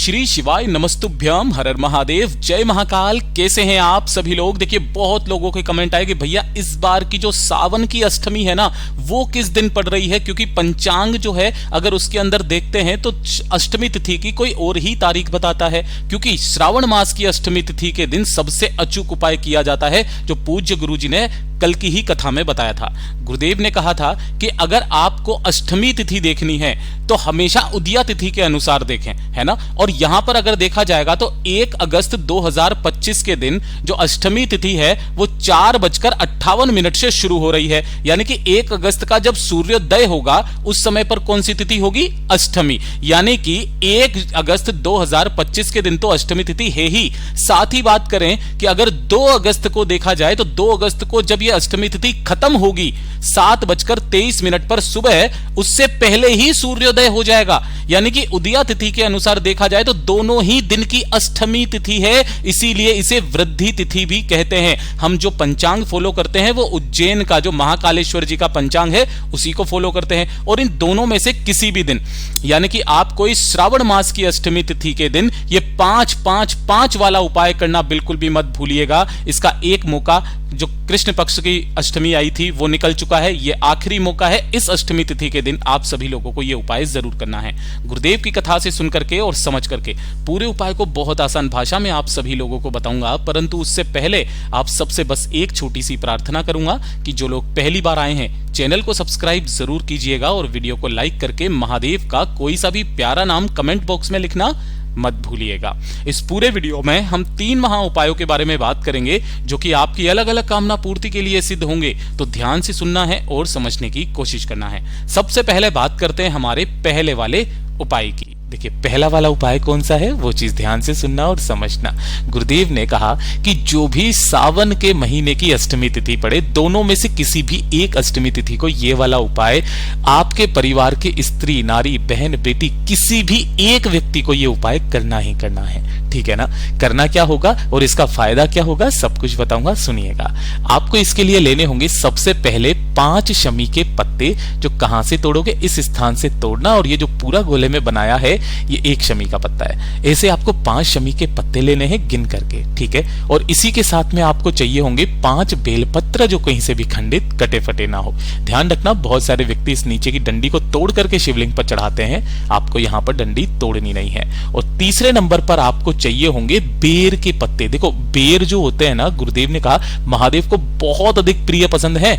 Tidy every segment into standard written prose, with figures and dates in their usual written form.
श्री शिवाय नमस्तुभ्यम, हर हर महादेव, जय महाकाल। कैसे हैं आप सभी लोग? देखिए बहुत लोगों के कमेंट आए कि भैया इस बार की जो सावन की अष्टमी है ना वो किस दिन पड़ रही है, क्योंकि पंचांग जो है अगर उसके अंदर देखते हैं तो अष्टमी तिथि की कोई और ही तारीख बताता है, क्योंकि श्रावण मास की अष्टमी तिथि के दिन सबसे अचूक उपाय किया जाता है, जो पूज्य गुरुजी ने कल की ही कथा में बताया था। गुरुदेव ने कहा था कि अगर आपको अष्टमी तिथि देखनी है तो हमेशा उदया तिथि के अनुसार देखें, है ना। और यहां पर अगर देखा जाएगा तो 1 अगस्त 2025 के दिन जो अष्टमी तिथि है वो 4:58 से शुरू हो रही है, यानी कि 1 अगस्त का जब सूर्योदय होगा उस समय पर कौन सी तिथि होगी? अष्टमी। यानी कि 1 अगस्त 2025 के दिन तो अष्टमी तिथि है ही। साथ ही बात करें कि अगर 2 अगस्त को देखा जाए तो 2 अगस्त को जब यह अष्टमी तिथि खत्म होगी 7:23 पर सुबह, उससे पहले ही सूर्योदय हो जाएगा, यानी कि उदया तिथि के अनुसार देखा जाए तो दोनों ही दिन की अष्टमी तिथि है, इसीलिए इसे वृद्धि तिथि भी कहते हैं। हम जो पंचांग फॉलो करते हैं वो उज्जैन का जो महाकालेश्वर जी का पंचांग है उसी को फॉलो करते हैं, और इन दोनों में से किसी भी दिन, यानी कि आपको इस श्रावण मास की अष्टमी तिथि के दिन ये 5-5-5 वाला उपाय करना बिल्कुल भी मत भूलिएगा। इसका एक मौका जो कृष्ण पक्ष की अष्टमी आई थी वो निकल चुका है, ये आखिरी मौका है। इस अष्टमी तिथि के दिन आप सभी लोगों को ये उपाय जरूर करना है। गुरुदेव की कथा से सुन करके और समझ करके पूरे उपाय को बहुत आसान भाषा में आप सभी लोगों को बताऊंगा, परंतु उससे पहले आप सबसे बस एक छोटी सी प्रार्थना करूंगा कि जो लोग पहली बार आए हैं चैनल को सब्सक्राइब जरूर कीजिएगा और वीडियो को लाइक करके महादेव का कोई सा भी प्यारा नाम कमेंट बॉक्स में लिखना मत भूलिएगा। इस पूरे वीडियो में हम 3 महा उपायों के बारे में बात करेंगे जो कि आपकी अलग अलग कामना पूर्ति के लिए सिद्ध होंगे, तो ध्यान से सुनना है और समझने की कोशिश करना है। सबसे पहले बात करते हैं हमारे पहले वाले उपाय की। देखिए पहला वाला उपाय कौन सा है वो चीज ध्यान से सुनना और समझना। गुरुदेव ने कहा कि जो भी सावन के महीने की अष्टमी तिथि पड़े, दोनों में से किसी भी एक अष्टमी तिथि को ये वाला उपाय आपके परिवार के स्त्री, नारी, बहन, बेटी, किसी भी एक व्यक्ति को ये उपाय करना ही करना है, ठीक है ना। करना क्या होगा और इसका फायदा क्या होगा सब कुछ बताऊंगा, सुनिएगा। आपको इसके लिए लेने होंगे सबसे पहले 5 शमी के पत्ते, जो कहां से तोड़ोगे? इस स्थान से तोड़ना, और ये जो पूरा गोले में बनाया है ये 1 शमी का पत्ता है। ऐसे आपको 5 शमी के पत्ते लेने हैं गिन करके, ठीक है। और इसी के साथ में आपको चाहिए होंगे 5 बेलपत्र, जो कहीं से भी खंडित कटे फटे ना हो। ध्यान रखना बहुत सारे व्यक्ति इस नीचे की डंडी को तोड़ करके शिवलिंग पर चढ़ाते हैं, आपको यहाँ पर डंडी तोड़नी नहीं है। और तीसरे नंबर पर आपको चाहिए होंगे बेर के पत्ते। देखो बेर जो होते हैं ना, गुरुदेव ने कहा महादेव को बहुत अधिक प्रिय पसंद है,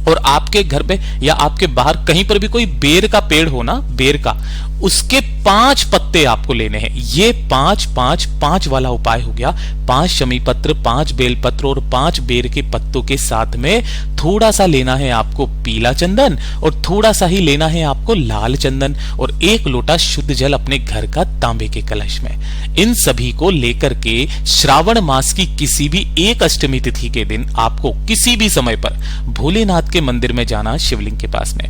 और आपके घर पे या आपके बाहर कहीं पर भी कोई बेर का पेड़ हो ना, बेर का, उसके 5 पत्ते आपको लेने हैं। ये 5-5-5 वाला उपाय हो गया। 5 शमी पत्र, 5 बेल पत्र और 5 बेर के पत्तों के साथ में थोड़ा सा लेना है आपको पीला चंदन, और थोड़ा सा ही लेना है आपको लाल चंदन, और 1 लोटा शुद्ध जल अपने घर का तांबे के कलश में। इन सभी को लेकर के श्रावण मास की किसी भी एक अष्टमी तिथि के दिन आपको किसी भी समय पर भोलेनाथ के मंदिर में जाना, शिवलिंग के पास में।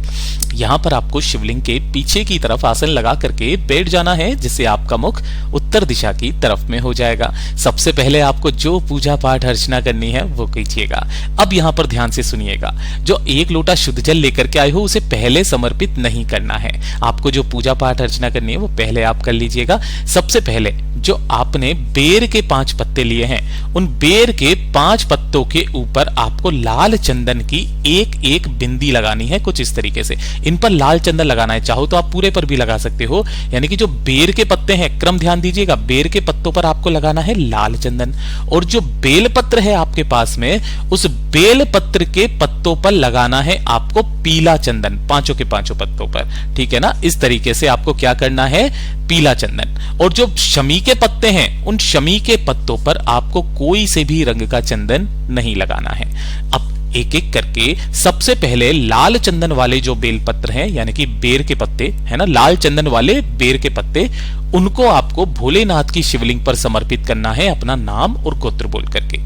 यहां पर आपको शिवलिंग के पीछे की तरफ आसन लगा करके बैठ जाना है, जिससे आपका मुख उत्तर दिशा की तरफ में हो जाएगा। सबसे पहले आपको जो पूजा पाठ अर्चना करनी है वो कीजिएगा। अब यहां पर ध्यान से सुनिएगा, जो 1 लोटा शुद्ध जल लेकर के आए हो उसे पहले समर्पित नहीं करना है। आपको जो पूजा पाठ अर्चना करनी है वो पहले आप कर लीजिएगा। सबसे पहले जो आपने बेर के 5 पत्ते लिए हैं, उन बेर के 5 पत्तों के ऊपर आपको लाल चंदन की एक बिंदी लगानी है, कुछ इस तरीके से। इन पर लाल चंदन लगाना है, चाहो तो आप पूरे पर भी लगा सकते हो। यानी कि जो बेर के पत्ते हैं, क्रम ध्यान दीजिएगा, बेर के पत्तों पर आपको लगाना है लाल चंदन, और जो बेल पत्र है आपके पास में, उस बेल पत्र के पत्तों पर लगाना है आपको पीला चंदन, 5 के 5 पत्तों पर, ठीक है ना। इस तरीके से आपको क्या करना है, पीला चंदन। और जो शमी के पत्ते हैं, उन शमी के पत्तों पर आपको कोई से भी रंग का चंदन नहीं लगाना है। अब एक एक करके सबसे पहले लाल चंदन वाले जो बेलपत्र हैं, यानी कि बेर के पत्ते है ना, लाल चंदन वाले बेर के पत्ते, उनको आपको भोलेनाथ की शिवलिंग पर समर्पित करना है अपना नाम और गोत्र बोल करके।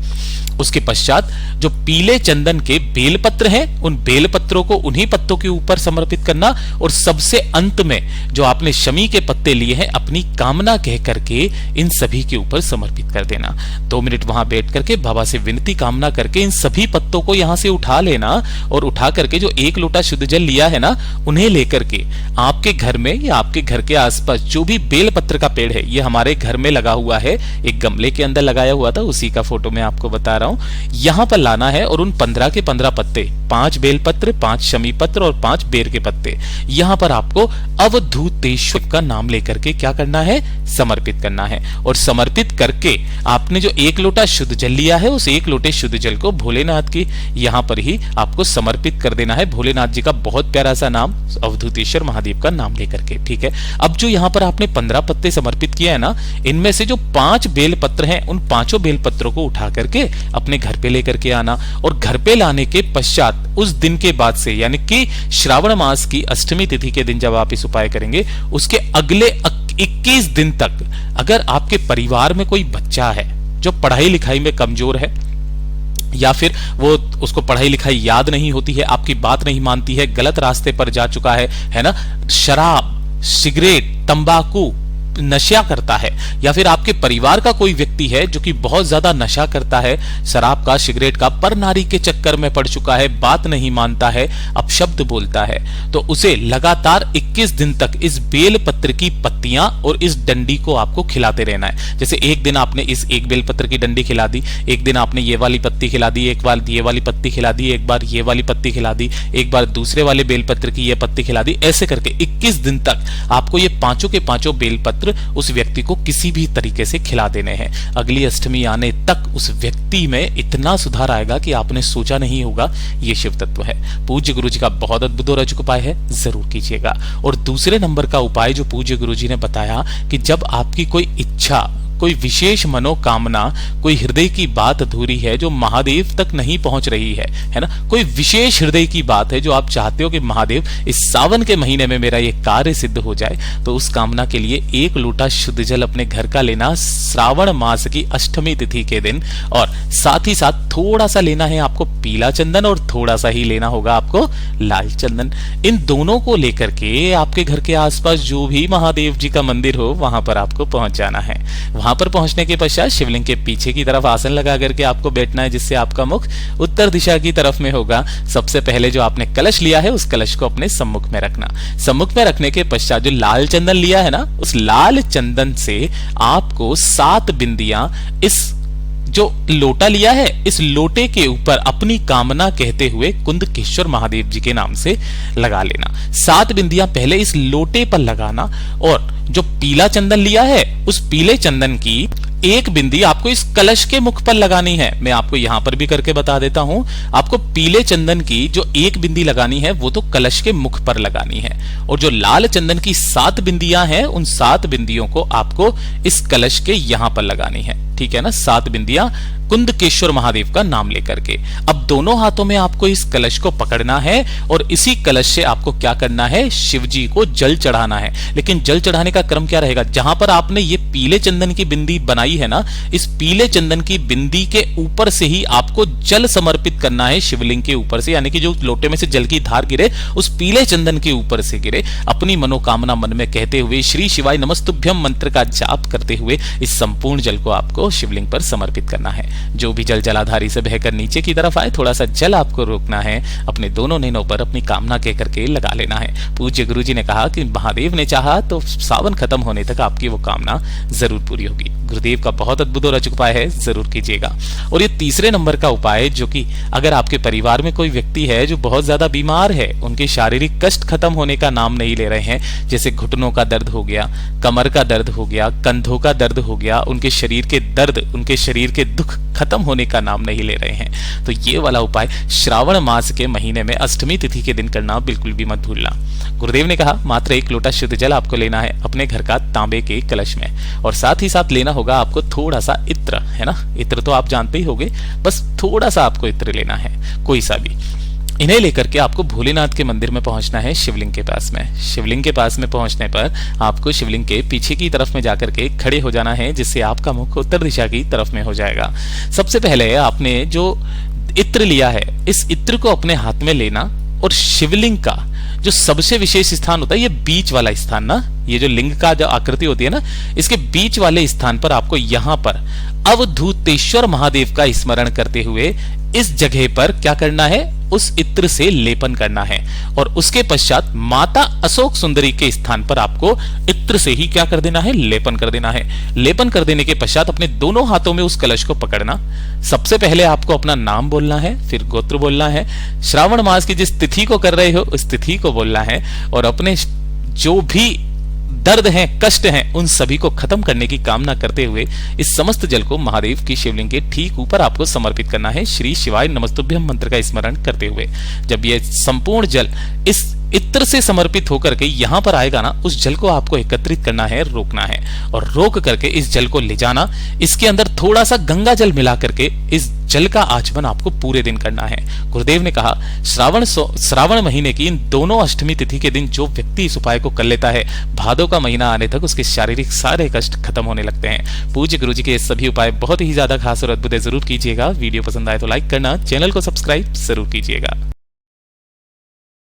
उसके पश्चात जो पीले चंदन के बेलपत्र हैं, उन बेलपत्रों को उन्हीं पत्तों के ऊपर समर्पित करना, और सबसे अंत में जो आपने शमी के पत्ते लिए हैं, अपनी कामना कह करके इन सभी के ऊपर समर्पित कर देना। 2 मिनट वहां बैठ करके बाबा से विनती कामना करके इन सभी पत्तों को यहां से उठा लेना और उठा करके जो 1 लोटा शुद्ध जल लिया है ना, उन्हें लेकर के आपके घर में या आपके घर के आसपास जो भी बेलपत्र का पेड़ है, ये हमारे घर में लगा हुआ है, एक गमले के अंदर लगाया हुआ था, उसी का फोटो मैं आपको बता रहा हूं, यहां पर लाना है और उन 15 के 15 पत्ते, 5 बेलपत्र, 5 शमी पत्र और 5 बेर के पत्ते, यहां पर आपको अवधूतेश्वर का नाम लेकर के क्या करना है, समर्पित करना है। और समर्पित करके आपने जो 1 लोटा शुद्ध जल लिया है, उस 1 लोटे शुद्ध जल को भोलेनाथ की यहां पर ही आपको समर्पित कर देना है। भोलेनाथ जी का बहुत प्यारा सा नाम, अवधूतेश्वर महादेव का नाम लेकर के, ठीक है। अब जो यहां पर आपने 15 पत्ते समर्पित किया है ना, इनमें से जो 5 बेल पत्र हैं, उन 5 बेल पत्रों को उठा करके अपने घर पे लेकर के आना, और घर पे लाने के पश्चात उस दिन के बाद से, यानी कि श्रावण मास की अष्टमी तिथि के दिन जब आप इस उपाय करेंगे, उसके अगले 21 दिन तक अगर आपके परिवार में कोई बच्चा है जो पढ़ाई लिखाई में कमजोर है, या फिर वो उसको पढ़ाई लिखाई याद नहीं होती है, आपकी बात नहीं मानती है, गलत रास्ते पर जा चुका है ना, शराब, सिगरेट, तंबाकू, नशा करता है, या फिर आपके परिवार का कोई व्यक्ति है जो कि बहुत ज्यादा नशा करता है, शराब का, सिगरेट का, पर नारी के चक्कर में पड़ चुका है, बात नहीं मानता है, अपशब्द बोलता है, तो उसे लगातार 21 दिन तक इस बेल पत्र की पत्तियां और इस डंडी को आपको खिलाते रहना है। जैसे एक दिन आपने इस एक बेल पत्र की डंडी खिला दी, एक दिन आपने ये वाली पत्ती खिला दी, एक बार ये वाली पत्ती खिला दी, एक बार ये वाली पत्ती खिला दी, एक बार दूसरे वाले बेल पत्र की ये पत्ती खिला दी, ऐसे करके 21 दिन तक आपको ये पांचों के पांचों बेल पत्र उस व्यक्ति को किसी भी तरीके से खिला देने हैं। अगली अष्टमी आने तक उस व्यक्ति में इतना सुधार आएगा कि आपने सोचा नहीं होगा। ये शिव तत्व है। पूज्य गुरु जी का बहुत अद्भुत और अचूक उपाय है, जरूर कीजिएगा। और दूसरे नंबर का उपाय जो पूज्य गुरु जी ने बताया कि जब आपकी कोई इच्छा, कोई विशेष मनोकामना, कोई हृदय की बात अधूरी है जो महादेव तक नहीं पहुंच रही है ना, कोई विशेष हृदय की बात है जो आप चाहते हो कि महादेव इस सावन के महीने में मेरा ये कार्य सिद्ध हो जाए, तो उस कामना के लिए 1 लोटा शुद्ध जल अपने घर का लेना श्रावण मास की अष्टमी तिथि के दिन, और साथ ही साथ थोड़ा सा लेना है आपको पीला चंदन और थोड़ा सा ही लेना होगा आपको लाल चंदन। इन दोनों को लेकर के आपके घर के आसपास जो भी महादेव जी का मंदिर हो वहां पर आपको पहुंच जाना है। वहां पर पहुंचने के पश्चात शिवलिंग के पीछे की तरफ आसन लगा करके आपको बैठना है, जिससे आपका मुख उत्तर दिशा की तरफ में होगा। सबसे पहले जो आपने कलश लिया है उस कलश को अपने सम्मुख में रखना। सम्मुख में रखने के पश्चात जो लाल चंदन लिया है ना, उस लाल चंदन से आपको 7 बिंदियां इस जो लोटा लिया है, इस लोटे के ऊपर अपनी कामना कहते हुए कुंदकेश्वर महादेव जी के नाम से लगा लेना। 7 बिंदियां पहले इस लोटे पर लगाना, और जो पीला चंदन लिया है उस पीले चंदन की 1 बिंदी आपको इस कलश के मुख पर लगानी है। मैं आपको यहां पर भी करके बता देता हूं। आपको पीले चंदन की जो 1 बिंदी लगानी है वो तो कलश के मुख पर लगानी है, और जो लाल चंदन की 7 बिंदियां हैं उन 7 बिंदियों को आपको इस कलश के यहां पर लगानी है, ठीक है ना। 7 बिंदियां कुंदकेश्वर महादेव का नाम लेकर के। अब दोनों हाथों में आपको इस कलश को पकड़ना है, और इसी कलश से आपको क्या करना है, शिव जी को जल चढ़ाना है। लेकिन जल चढ़ाने का क्रम क्या रहेगा, जहां पर आपने ये पीले चंदन की बिंदी बनाई है ना, इस पीले चंदन की बिंदी के ऊपर से ही आपको जल समर्पित करना है शिवलिंग के ऊपर से, यानी कि जो लोटे में से जल की धार गिरे उस पीले चंदन के ऊपर से गिरे। अपनी मनोकामना मन में कहते हुए श्री शिवाय नमस्तुभ्यम मंत्र का जाप करते हुए इस संपूर्ण जल को आपको शिवलिंग पर समर्पित करना है। जो भी जल जलाधारी से बहकर नीचे की तरफ आए, थोड़ा सा जल आपको रोकना है, अपने दोनों नैनों पर अपनी कामना कह करके लगा लेना है। पूज्य गुरु जी ने कहा कि महादेव ने चाहा तो सावन खत्म होने तक आपकी वो कामना जरूर पूरी होगी। गुरुदेव का बहुत अद्भुत और अचूक उपाय है, जरूर कीजिएगा। और ये तीसरे नंबर का उपाय, जो कि अगर आपके परिवार में कोई व्यक्ति है जो बहुत ज्यादा बीमार है, उनके शारीरिक कष्ट खत्म होने का नाम नहीं ले रहे हैं, जैसे घुटनों का दर्द हो गया, कमर का दर्द हो गया, कंधों का दर्द हो गया, उनके शरीर के दर्द, उनके शरीर के दुख खत्म होने का नाम नहीं ले रहे हैं, तो ये वाला उपाय श्रावण मास के महीने में अष्टमी तिथि के दिन करना बिल्कुल भी मत भूलना। गुरुदेव ने कहा मात्र 1 लोटा शुद्ध जल आपको लेना है अपने घर का तांबे के कलश में, और साथ ही साथ लेना होगा आपको थोड़ा सा इत्र, है ना। इत्र तो आप जानते ही होंगे, बस थोड़ा सा आपको इत्र लेना है, कोई सा भी। इन्हें लेकर के आपको भोलेनाथ के मंदिर में पहुंचना है, शिवलिंग के पास में। शिवलिंग के पास में पहुंचने पर आपको शिवलिंग के पीछे की तरफ में जाकर के खड़े हो जाना है, जिससे आपका मुख उत्तर दिशा की तरफ में हो जाएगा। सबसे पहले आपने जो इत्र लिया है, इस इत्र को अपने हाथ में लेना, और शिवलिंग का जो सबसे विशेष स्थान होता है ये बीच वाला स्थान ना, ये जो लिंग का जो आकृति होती है ना, इसके बीच वाले स्थान पर आपको यहां पर अवधूतेश्वर महादेव का स्मरण करते हुए इस जगह पर क्या करना है, उस इत्र से लेपन करना है। और उसके पश्चात माता अशोक सुंदरी के स्थान पर आपको इत्र से ही क्या कर देना है, लेपन कर देना है। लेपन कर देने के पश्चात अपने दोनों हाथों में उस कलश को पकड़ना। सबसे पहले आपको अपना नाम बोलना है, फिर गोत्र बोलना है, श्रावण मास की जिस तिथि को कर रहे हो उस तिथि को बोलना है, और अपने जो भी दर्द हैं, कष्ट हैं, उन सभी को खत्म करने की कामना करते हुए इस समस्त जल को महादेव की शिवलिंग के ठीक ऊपर आपको समर्पित करना है, श्री शिवाय नमस्तुभ्यम मंत्र का स्मरण करते हुए। जब ये संपूर्ण जल इस इत्र से समर्पित होकर के यहां पर आएगा ना, उस जल को आपको एकत्रित करना है, रोकना है, और रोक करके इस जल को ले जाना। इसके अंदर थोड़ा सा गंगा जल मिला करके इस जल का आचमन आपको पूरे दिन करना है। गुरुदेव ने कहा श्रावण महीने की इन दोनों अष्टमी तिथि के दिन जो व्यक्ति इस उपाय को कर लेता है, भादों का महीना आने तक उसके शारीरिक सारे कष्ट खत्म होने लगते हैं। पूज्य गुरु जी के सभी उपाय बहुत ही ज्यादा खास और अद्भुत है, जरूर कीजिएगा। वीडियो पसंद आए तो लाइक करना, चैनल को सब्सक्राइब जरूर कीजिएगा।